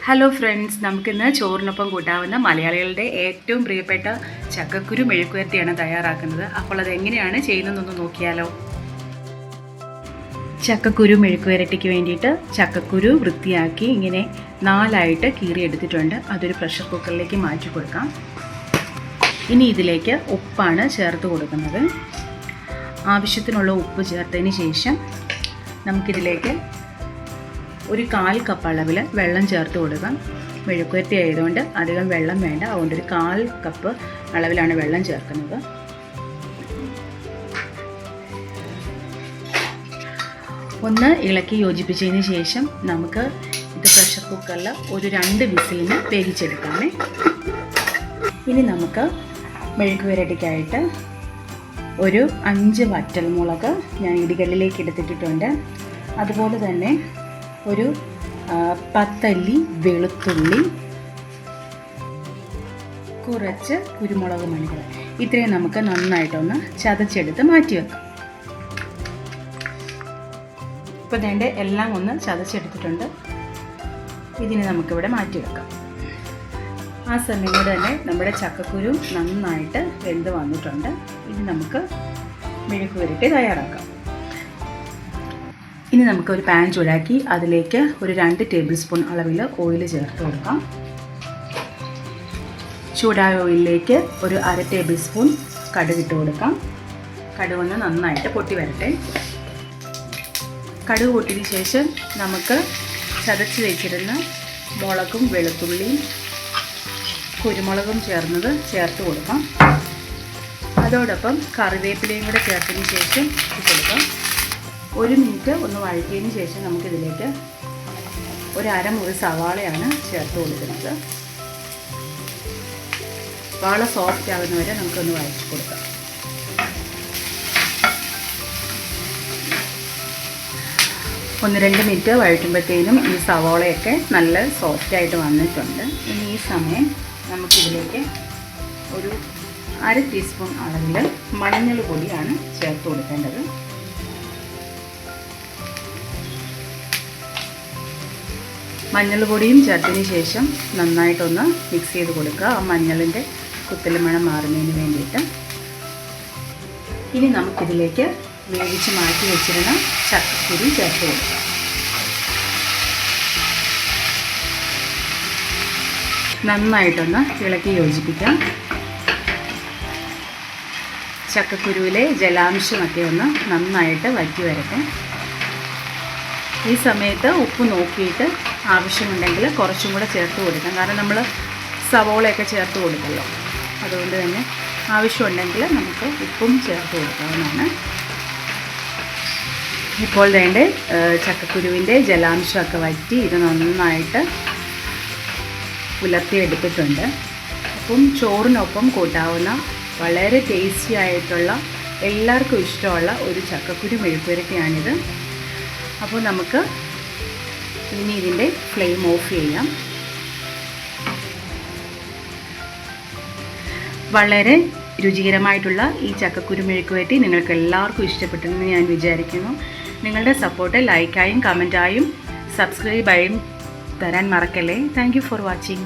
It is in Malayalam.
ഹലോ ഫ്രണ്ട്സ്, നമുക്കിന്ന് ചോറിനൊപ്പം കൂട്ടാവുന്ന മലയാളികളുടെ ഏറ്റവും പ്രിയപ്പെട്ട ചക്കക്കുരു മെഴുക്കുവരട്ടിയാണ് തയ്യാറാക്കുന്നത്. അപ്പോൾ അതെങ്ങനെയാണ് ചെയ്യുന്നതെന്നൊന്ന് നോക്കിയാലോ. ചക്കക്കുരു മെഴുക്കുവരട്ടിക്ക് വേണ്ടിയിട്ട് ചക്കക്കുരു വൃത്തിയാക്കി ഇങ്ങനെ 4 കീറിയെടുത്തിട്ടുണ്ട്. അതൊരു പ്രഷർ കുക്കറിലേക്ക് മാറ്റി കൊടുക്കാം. ഇനി ഇതിലേക്ക് ഉപ്പാണ് ചേർത്ത് കൊടുക്കുന്നത്. ആവശ്യത്തിനുള്ള ഉപ്പ് ചേർത്തതിന് ശേഷം നമുക്കിതിലേക്ക് ഒരു 1/4 കപ്പ് അളവിൽ വെള്ളം ചേർത്ത് കൊടുക്കാം. മെഴുക്കുവരട്ടി ആയതുകൊണ്ട് അധികം വെള്ളം വേണ്ട, അതുകൊണ്ട് ഒരു 1/4 കപ്പ് അളവിലാണ് വെള്ളം ചേർക്കുന്നത്. ഒന്ന് ഇളക്കി യോജിപ്പിച്ചതിന് ശേഷം നമുക്ക് ഇത് പ്രഷർ കുക്കറിൽ ഒരു 2 വിസിലിന് വേവിച്ചെടുക്കാമേ. ഇനി നമുക്ക് മെഴുക്കുവരട്ടിക്കായിട്ട് ഒരു 5 വറ്റൽമുളക് ഞാൻ ഇടികല്ലിലേക്ക് എടുത്തിട്ടുണ്ട്. അതുപോലെ തന്നെ ഒരു 10 അല്ലി വെളുത്തുള്ളി, കുറച്ച് കുരുമുളക് മണികൾ, ഇത്രയും നമുക്ക് നന്നായിട്ടൊന്ന് ചതച്ചെടുത്ത് മാറ്റി വെക്കാം. ഇപ്പോൾ ഇതിൻ്റെ എല്ലാം ഒന്ന് ചതച്ചെടുത്തിട്ടുണ്ട്. ഇതിന് നമുക്കിവിടെ മാറ്റി വെക്കാം. ആ സമയം കൊണ്ട് തന്നെ നമ്മുടെ ചക്കക്കുരു നന്നായിട്ട് വെന്ത് വന്നിട്ടുണ്ട്. ഇനി നമുക്ക് മെഴുക്കുവരട്ടി തയ്യാറാക്കാം. ഇനി നമുക്കൊരു പാൻ ചൂടാക്കി അതിലേക്ക് ഒരു 2 ടേബിൾ സ്പൂൺ അളവിൽ ഓയിൽ ചേർത്ത് കൊടുക്കാം. ചൂടായ ഓയിലിലേക്ക് ഒരു 1/2 ടേബിൾ സ്പൂൺ കടുകിട്ട് കൊടുക്കാം. കടുകൊന്ന് നന്നായിട്ട് പൊട്ടി വരട്ടെ. കടുക് പൊട്ടിയതിന് ശേഷം നമുക്ക് ചതച്ച് വെച്ചിരുന്ന മുളകും വെളുത്തുള്ളിയും കുരുമുളകും ചേർത്ത് കൊടുക്കാം. അതോടൊപ്പം കറിവേപ്പിലയും കൂടെ ചേർത്തതിന് ശേഷം കൊടുക്കാം. 1 മിനിറ്റ് ഒന്ന് വഴറ്റിയതിന് ശേഷം നമുക്കിതിലേക്ക് ഒരു 1/2 മുറി സവാളയാണ് ചേർത്ത് കൊടുക്കുന്നത്. സവാള സോഫ്റ്റ് ആകുന്നവരെ നമുക്കൊന്ന് വഴറ്റി കൊടുക്കാം. ഒന്ന് 2 മിനിറ്റ് വഴറ്റുമ്പോഴത്തേനും ഈ സവാളയൊക്കെ നല്ല സോഫ്റ്റായിട്ട് വന്നിട്ടുണ്ട്. ഇനി ഈ സമയം നമുക്കിതിലേക്ക് ഒരു 1/2 ടീസ്പൂൺ അളവിൽ മഞ്ഞൾ പൊടിയാണ് ചേർത്ത് കൊടുക്കേണ്ടത്. മഞ്ഞൾ പൊടിയും ചേർത്തതിന് ശേഷം നന്നായിട്ടൊന്ന് മിക്സ് ചെയ്ത് കൊടുക്കുക, ആ മഞ്ഞളിൻ്റെ കുത്തൽ മണം മാറുന്നതിന് വേണ്ടിയിട്ട്. ഇനി നമുക്കിതിലേക്ക് വേവിച്ച് മാറ്റി വെച്ചിരുന്ന ചക്കക്കുരു ചേർത്ത് കൊടുക്കാം. നന്നായിട്ടൊന്ന് ഇളക്കി യോജിപ്പിക്കാം. ചക്കക്കുരുവിലെ ജലാംശമൊക്കെ ഒന്ന് നന്നായിട്ട് വറ്റി വരട്ടെ. ഈ സമയത്ത് ഉപ്പ് നോക്കിയിട്ട് ആവശ്യമുണ്ടെങ്കിൽ കുറച്ചും കൂടെ ചേർത്ത് കൊടുക്കാം. കാരണം നമ്മൾ സവോളയൊക്കെ ചേർത്ത് കൊടുക്കല്ലോ, അതുകൊണ്ട് തന്നെ ആവശ്യമുണ്ടെങ്കിൽ നമുക്ക് ഉപ്പും ചേർത്ത് കൊടുക്കാവുന്നതാണ്. ഇപ്പോൾ വേണ്ട ചക്കക്കുരുവിൻ്റെ ജലാംശമൊക്കെ വറ്റി ഇത് നന്നായിട്ട് പുലർത്തിയെടുത്തിട്ടുണ്ട്. അപ്പം ചോറിനൊപ്പം കൂട്ടാവുന്ന വളരെ ടേസ്റ്റി ആയിട്ടുള്ള എല്ലാവർക്കും ഇഷ്ടമുള്ള ഒരു ചക്കക്കുരു മെഴുക്കുവരട്ടിയാണിത്. അപ്പോൾ നമുക്ക് ഇനി ഇതിൻ്റെ ഫ്ലെയിം ഓഫ് ചെയ്യാം. വളരെ രുചികരമായിട്ടുള്ള ഈ ചക്കക്കുരു മെഴുക്കുവരട്ടി നിങ്ങൾക്ക് എല്ലാവർക്കും ഇഷ്ടപ്പെട്ടെന്ന് ഞാൻ വിചാരിക്കുന്നു. നിങ്ങളുടെ സപ്പോർട്ട് ലൈക്കായും കമൻറ്റായും സബ്സ്ക്രൈബായും തരാൻ മറക്കല്ലേ. Thank you for watching.